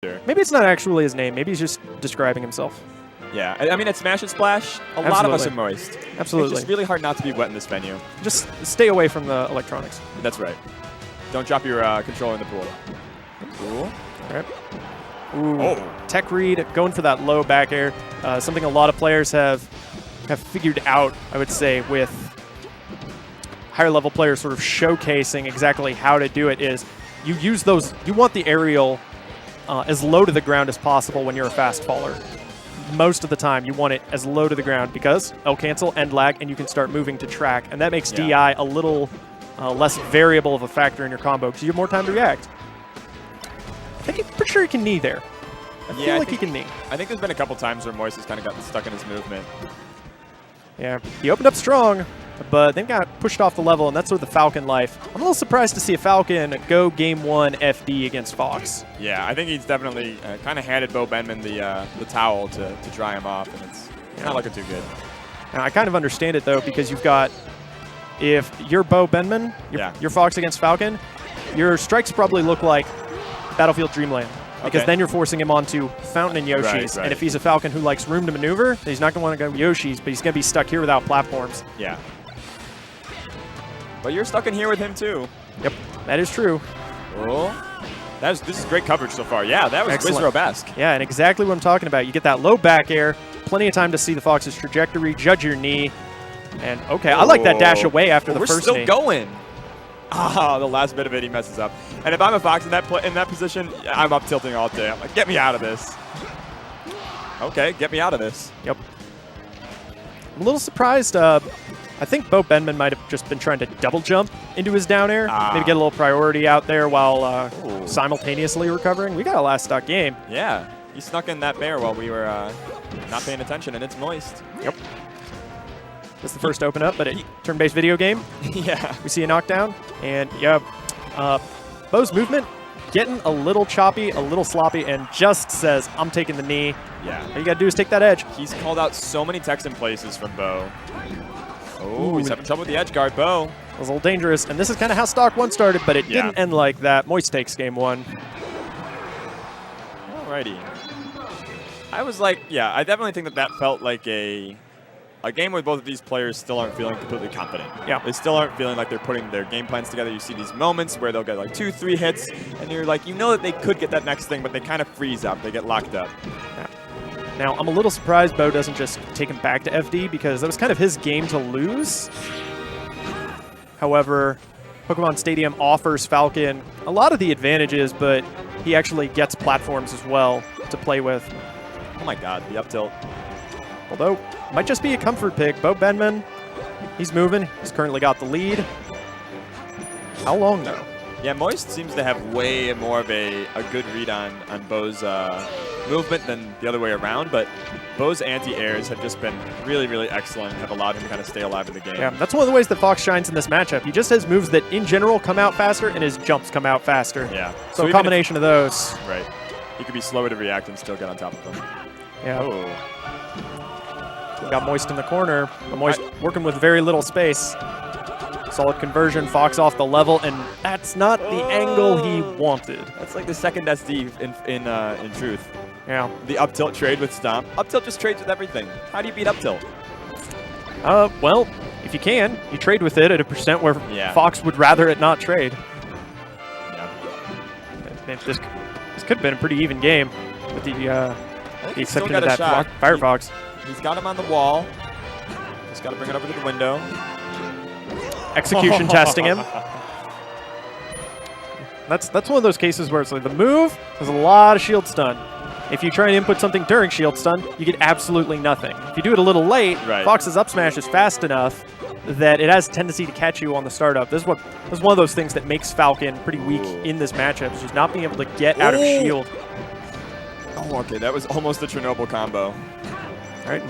Maybe it's not actually his name. Maybe he's just describing himself. Yeah, I mean, at Smash and Splash, a lot of us are moist. Absolutely. It's just really hard not to be wet in this venue. Just stay away from the electronics. That's right. Don't drop your controller in the pool. Cool. All right. Ooh. Tech read, going for that low back air. Something a lot of players have figured out, I would say, with higher level players sort of showcasing exactly how to do it is you use those, you want the aerial as low to the ground as possible when you're a fast faller. Most of the time you want it as low to the ground because L cancel, end lag, and you can start moving to track. And that makes DI a little less variable of a factor in your combo because you have more time to react. I think I'm pretty sure he can knee there. I feel like he can knee. I think there's been a couple times where Moist has kind of gotten stuck in his movement. Yeah, he opened up strong, but then got pushed off the level, and that's sort of the Falcon life. I'm a little surprised to see a Falcon go Game 1 FD against Fox. Yeah, I think he's definitely kind of handed Benman the towel to dry him off, and it's not looking too good. Now, I kind of understand it, though, because you've got, if you're Benman, you're Fox against Falcon, your strikes probably look like Battlefield Dreamland. Because then you're forcing him onto Fountain and Yoshi's. Right. And if he's a Falcon who likes room to maneuver, he's not going to want to go Yoshi's, but he's going to be stuck here without platforms. Yeah. But you're stuck in here with him, too. Yep, that is true. Oh, this is great coverage so far. Yeah, that was Wizard-esque. Yeah, and exactly what I'm talking about. You get that low back air, plenty of time to see the Fox's trajectory, judge your knee. And, okay, I like that dash away after the first knee. We're still going. Ah, the last bit of it he messes up. And if I'm a Fox in that position, I'm up tilting all day. I'm like, get me out of this. Okay, get me out of this. Yep. I'm a little surprised. I think Benman might have just been trying to double jump into his down air. Maybe get a little priority out there while simultaneously recovering. We got a last stock game. Yeah, he snuck in that bear while we were not paying attention, and it's moist. Yep. That's the first open up, but a turn-based video game. Yeah. We see a knockdown, and Bo's movement getting a little choppy, a little sloppy, and just says, I'm taking the knee. Yeah. All you got to do is take that edge. He's called out so many techs in places from Bo. Oh, he's having trouble with the edge guard, Bo. It was a little dangerous, and this is kind of how Stock 1 started, but it didn't end like that. Moist takes Game 1. Alrighty. I was like, I definitely think that felt like a game where both of these players still aren't feeling completely confident. Yeah. They still aren't feeling like they're putting their game plans together. You see these moments where they'll get like 2-3 hits, and you're like, you know that they could get that next thing, but they kind of freeze up. They get locked up. Yeah. Now, I'm a little surprised Bo doesn't just take him back to FD, because that was kind of his game to lose. However, Pokemon Stadium offers Falcon a lot of the advantages, but he actually gets platforms as well to play with. Oh my god, the up tilt. Although, might just be a comfort pick. Benman, he's moving. He's currently got the lead. How long, though? Yeah, Moist seems to have way more of a good read on Bo's movement than the other way around, but Bo's anti-airs have just been really, really excellent and have allowed him to kind of stay alive in the game. Yeah, that's one of the ways that Fox shines in this matchup. He just has moves that, in general, come out faster, and his jumps come out faster. Yeah. So a combination of those. Right. He could be slower to react and still get on top of them. Yeah. Oh. We got Moist in the corner. Moist working with very little space. Solid conversion, Fox off the level, and that's not the angle he wanted. That's like the second SD in truth. Yeah. The up tilt trade with Stomp. Up tilt just trades with everything. How do you beat up tilt? Well, if you can, you trade with it at a percent where Fox would rather it not trade. Yeah. This could have been a pretty even game with the exception of that Firefox. He's got him on the wall. Just got to bring it over to the window. Execution testing him. That's one of those cases where it's like the move has a lot of shield stun. If you try and input something during shield stun, you get absolutely nothing. If you do it a little late, Fox's up smash is fast enough that it has a tendency to catch you on the startup. This is one of those things that makes Falcon pretty weak in this matchup, is just not being able to get out of shield. Oh, okay, that was almost a Chernobyl combo. All right,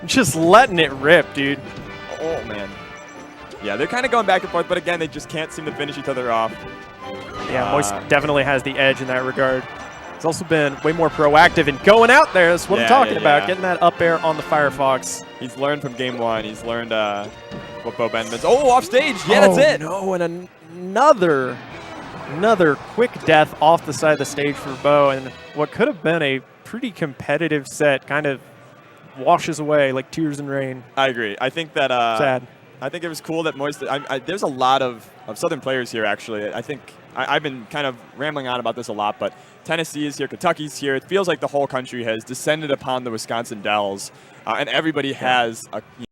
just letting it rip, dude. Oh, man. Yeah, they're kind of going back and forth, but again, they just can't seem to finish each other off. Yeah, Moist definitely has the edge in that regard. He's also been way more proactive in going out there. That's what I'm talking about, getting that up air on the Firefox. He's learned from Game 1. He's learned what Benman's. Oh, off stage. Yeah, that's it. No, and another Another quick death off the side of the stage for Bo, and what could have been a pretty competitive set kind of washes away like tears in rain. I agree. I think that Sad. I think it was cool that Moist. There's a lot of Southern players here, actually. I think I've been kind of rambling on about this a lot, but Tennessee is here, Kentucky's here. It feels like the whole country has descended upon the Wisconsin Dells, and everybody has a